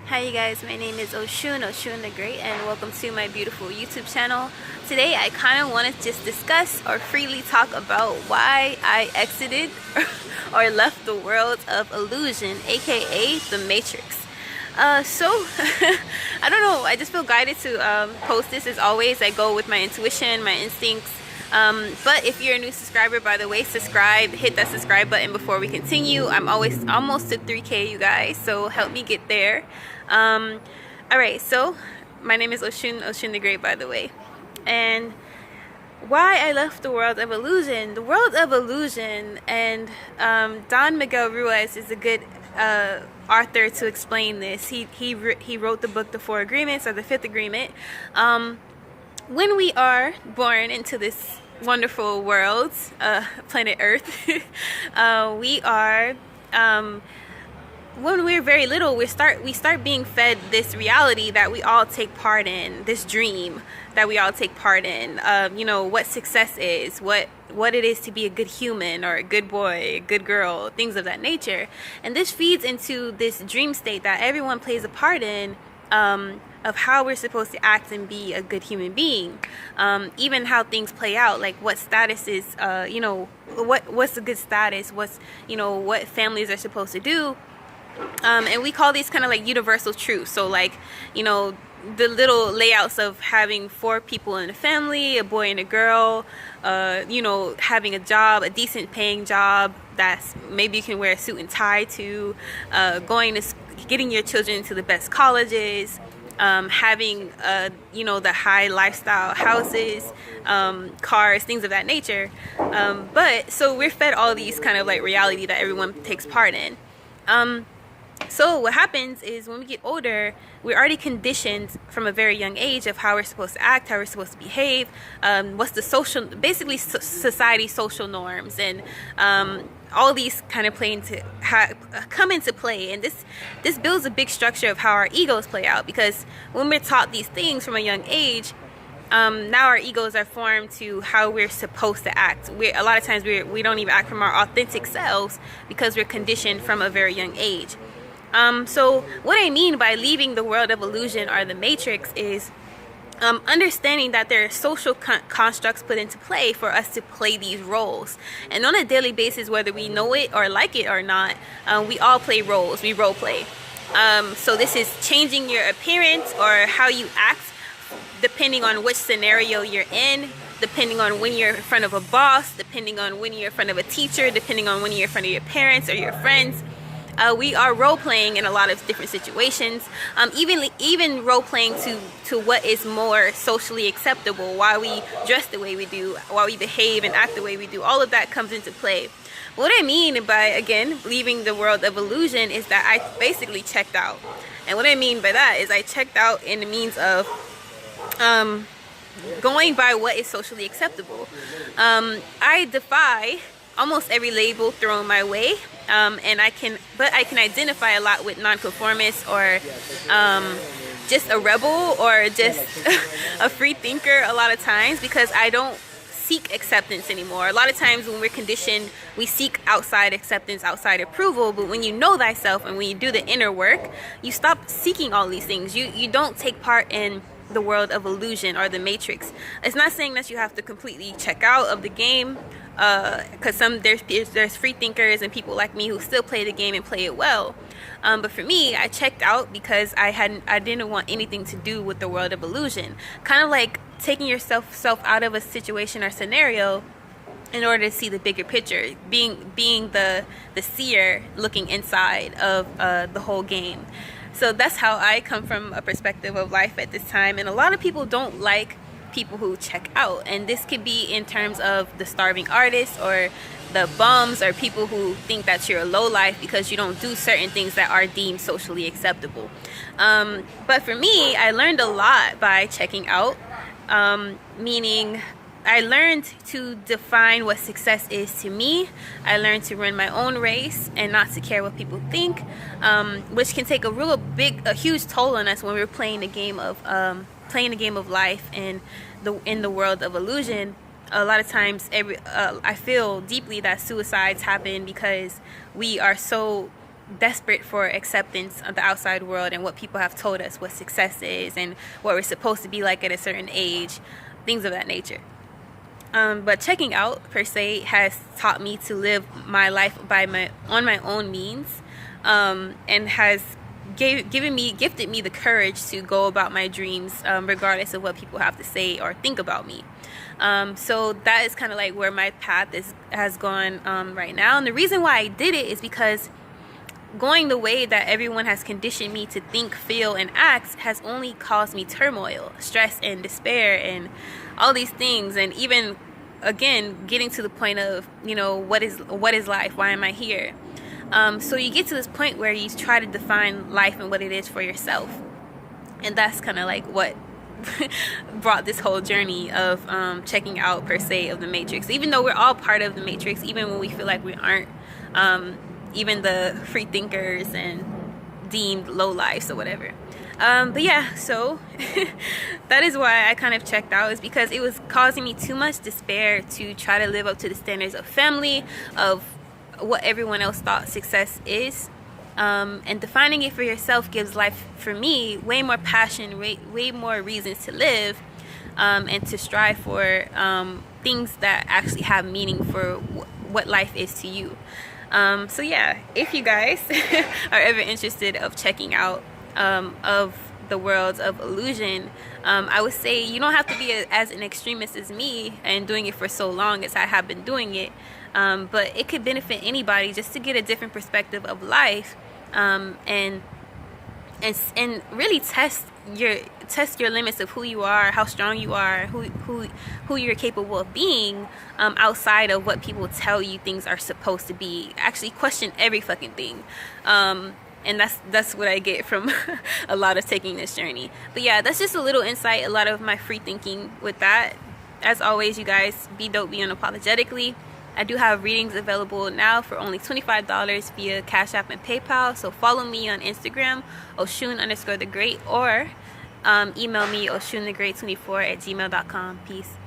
Hi you guys, my name is Oshun the Great, and welcome to my beautiful YouTube channel. Today I kind of want to just discuss or freely talk about why I exited or left the world of illusion, aka the Matrix. I don't know, I just feel guided to post this. As always, I go with my intuition, my instincts. But if you're a new subscriber, by the way, subscribe, hit that subscribe button before we continue. I'm always almost to 3K, you guys, so help me get there. Alright, so my name is Oshun the Great, by the way. And why I left the world of illusion. The world of illusion, and Don Miguel Ruiz is a good author to explain this. He wrote the book The Four Agreements, or The Fifth Agreement. When we are born into this wonderful world, planet Earth, we are, when we're very little, we start being fed this reality that we all take part in, this dream that we all take part in. You know, what success is, what it is to be a good human or a good boy, a good girl, things of that nature. And this feeds into this dream state that everyone plays a part in, of how we're supposed to act and be a good human being. Even how things play out, like what status is, you know, what's a good status, what's, you know, what families are supposed to do. And we call these kind of like universal truths. So like, you know, the little layouts of having 4 people in a family, a boy and a girl, you know, having a job, a decent paying job that's maybe you can wear a suit and tie to, getting your children to the best colleges, having you know, the high lifestyle houses, cars, things of that nature. But so we're fed all these kind of like reality that everyone takes part in. So what happens is when we get older, we're already conditioned from a very young age of how we're supposed to act, how we're supposed to behave, what's the social, basically society's social norms, and all these kind of come into play. And this builds a big structure of how our egos play out, because when we're taught these things from a young age, now our egos are formed to how we're supposed to act. A lot of times we don't even act from our authentic selves because we're conditioned from a very young age. So what I mean by leaving the world of illusion or the Matrix is understanding that there are social constructs put into play for us to play these roles. And on a daily basis, whether we know it or like it or not, we all play roles, we role play. So this is changing your appearance or how you act depending on which scenario you're in, depending on when you're in front of a boss, depending on when you're in front of a teacher, depending on when you're in front of your parents or your friends. We are role-playing in a lot of different situations, even role-playing to what is more socially acceptable, why we dress the way we do, why we behave and act the way we do. All of that comes into play. What I mean by, again, leaving the world of illusion is that I basically checked out. And what I mean by that is I checked out in the means of going by what is socially acceptable. I defy almost every label thrown my way, and I can identify a lot with nonconformist, or just a rebel, or just a free thinker a lot of times, because I don't seek acceptance anymore. A lot of times when we're conditioned, we seek outside acceptance, outside approval, but when you know thyself and when you do the inner work, you stop seeking all these things. You don't take part in the world of illusion or the Matrix. It's not saying that you have to completely check out of the game, because there's free thinkers and people like me who still play the game and play it well. But for me, I checked out because I didn't want anything to do with the world of illusion. Kind of like taking yourself out of a situation or scenario in order to see the bigger picture, being the seer looking inside of the whole game. So that's how I come from a perspective of life at this time. And a lot of people don't like people who check out, and this could be in terms of the starving artist or the bums, or people who think that you're a low life because you don't do certain things that are deemed socially acceptable. But for me, I learned a lot by checking out, meaning I learned to define what success is to me. I learned to run my own race and not to care what people think, which can take a huge toll on us when we're playing the game of life and in the world of illusion. A lot of times, I feel deeply that suicides happen because we are so desperate for acceptance of the outside world and what people have told us what success is and what we're supposed to be like at a certain age, things of that nature. But checking out per se has taught me to live my life on my own means, and has gifted me the courage to go about my dreams, regardless of what people have to say or think about me. So that is kind of like where my path has gone right now. And the reason why I did it is because going the way that everyone has conditioned me to think, feel, and act has only caused me turmoil, stress, and despair, and all these things. And even, again, getting to the point of, what is life? Why am I here? So you get to this point where you try to define life and what it is for yourself. And that's kind of like what brought this whole journey of checking out, per se, of the Matrix. Even though we're all part of the Matrix, even when we feel like we aren't, even the free thinkers and deemed low lives or whatever. But yeah, so that is why I kind of checked out, is because it was causing me too much despair to try to live up to the standards of family, of what everyone else thought success is. And defining it for yourself gives life, for me, way more passion, way more reasons to live, and to strive for things that actually have meaning for what life is to you. So yeah, if you guys are ever interested of checking out of the worlds of illusion, I would say you don't have to be as an extremist as me and doing it for so long as I have been doing it, but it could benefit anybody just to get a different perspective of life, and really test your limits of who you are, how strong you are, who you're capable of being, outside of what people tell you things are supposed to be. Actually question every fucking thing. And that's what I get from a lot of taking this journey. But yeah, that's just a little insight, a lot of my free thinking with that. As always, you guys, be dope, be unapologetically. I do have readings available now for only $25 via Cash App and PayPal. So follow me on Instagram, Oshun_the Great, or email me oshunthegreat24@gmail.com. Peace.